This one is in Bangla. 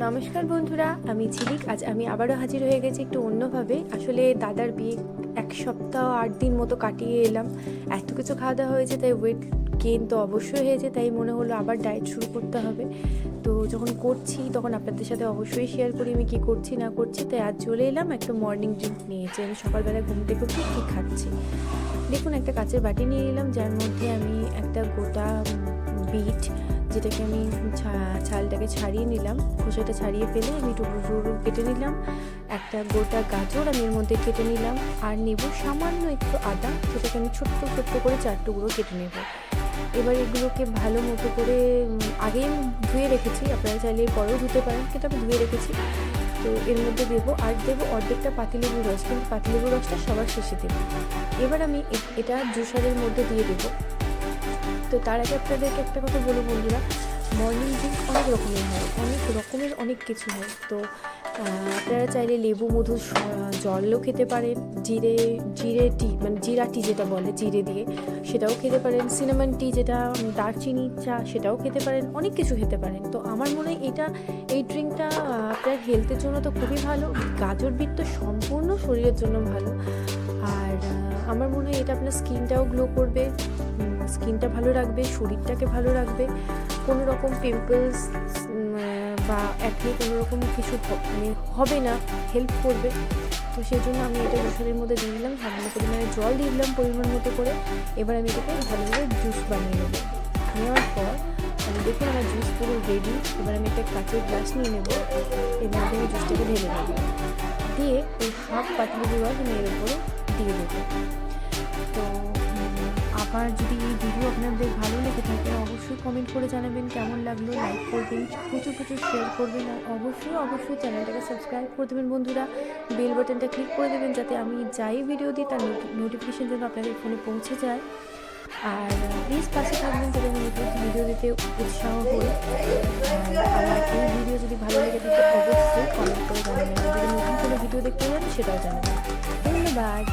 নমস্কার বন্ধুরা, আমি ঝিলিক। আজ আমি আবারও হাজির হয়ে গেছি একটু অন্যভাবে। আসলে দাদার বিয়ে 1 সপ্তাহ 8 দিন মতো কাটিয়ে এলাম। এত কিছু খাওয়া দাওয়া হয়েছে, তাই ওয়েট গেইন তো অবশ্যই হয়েছে। তাই মনে হলো আবার ডায়েট শুরু করতে হবে। তো যখন করছি তখন আপনাদের সাথে অবশ্যই শেয়ার করি আমি কী করছি না করছি। তাই আজ চলে এলাম একটা মর্নিং ড্রিঙ্ক নিয়েছি। আমি সকালবেলা ঘুম থেকে উঠে কী খাচ্ছি দেখুন। একটা কাঁচের বাটি নিয়ে নিলাম, যার মধ্যে আমি একটা গোটা বিট, যেটাকে আমি ছালটাকে ছাড়িয়ে নিলাম, খোসাটা ছাড়িয়ে ফেলে আমি টুকরো টুকরো কেটে নিলাম। একটা গোটা গাজর আমি এর মধ্যে কেটে নিলাম, আর নেব সামান্য একটু আদা, যেটাকে আমি ছোট্ট ছোট্ট করে 4 টুকরো কেটে নেব। এবার এগুলোকে ভালো মতো করে আগেই ধুয়ে রেখেছি, আপনারা চাইলে পরেও ধুতে পারেন, কিন্তু আমি ধুয়ে রেখেছি। তো এর মধ্যে দেবো, আর দেবো অর্ধেকটা পাতিলেবুর রস, কিন্তু পাতিলেবুর রসটা সবার শেষে দেবো। এবার আমি এটা জুসারের মধ্যে দিয়ে দেবো। তো তার আগে আপনাদেরকে একটা কথা বলবো বন্ধুরা, মর্নিং ড্রিঙ্ক অনেক কিছু হয়। তো আপনারা চাইলে লেবু মধু জলও খেতে পারেন, জিরে টি মানে জিরা টি যেটা বলে জিরে দিয়ে, সেটাও খেতে পারেন। সিনামন টি যেটা দারচিনি চা, সেটাও খেতে পারেন। অনেক কিছু খেতে পারেন। তো আমার মনে হয় এই ড্রিঙ্কটা আপনার হেলথের জন্য তো খুবই ভালো। গাজর বিট তো সম্পূর্ণ শরীরের জন্য ভালো। আর আমার মনে হয় এটা আপনার স্কিনটাও গ্লো করবে, স্কিনটা ভালো রাখবে, শরীরটাকে ভালো রাখবে, কোনো রকম পিম্পলস বা অ্যাকনে কোনো রকম কিছু হবে না, হেল্প করবে। তো সেই জন্য আমি এটা জুসারের মধ্যে দিয়ে দিলাম, সামান্য পরিমাণে জল দিয়ে দিলাম পরিমাণ মতো করে। এবার আমি এটাকে ভালোভাবে জুস বানিয়ে নেব। নেওয়ার পর আমি দেখুন আমার জুস পুরো রেডি। এবার আমি একটা কাঁচের গ্লাস নিয়ে নেব, এর মধ্যে আমি জুসটাকে ঢেলে নেব, দিয়ে ওই হাফ পাতিলেবুর রস আমি এর উপরে দিয়ে দেবো। তো আবার যদি এই ভিডিও আপনাদের ভালো লেগে থাকে অবশ্যই কমেন্ট করে জানাবেন কেমন লাগলো, লাইক করবেন, প্রচুর শেয়ার করবেন, আর অবশ্যই চ্যানেলটাকে সাবস্ক্রাইব করে দেবেন বন্ধুরা। বেল বাটনটা ক্লিক করে দেবেন, যাতে আমি যাই ভিডিও দিই তার নোটিফিকেশন যেন আপনাদের ফোনে পৌঁছে যায়। আর প্লিজ পাশে থাকবেন, যাতে আমি নতুন ভিডিও দিতে উৎসাহ হই। আর আমার এই ভিডিও যদি ভালো লেগে থাকে অবশ্যই কমেন্ট করে জানাবেন, যদি নতুন কোনো ভিডিও দেখতে চান সেটাও জানাবেন। ধন্যবাদ।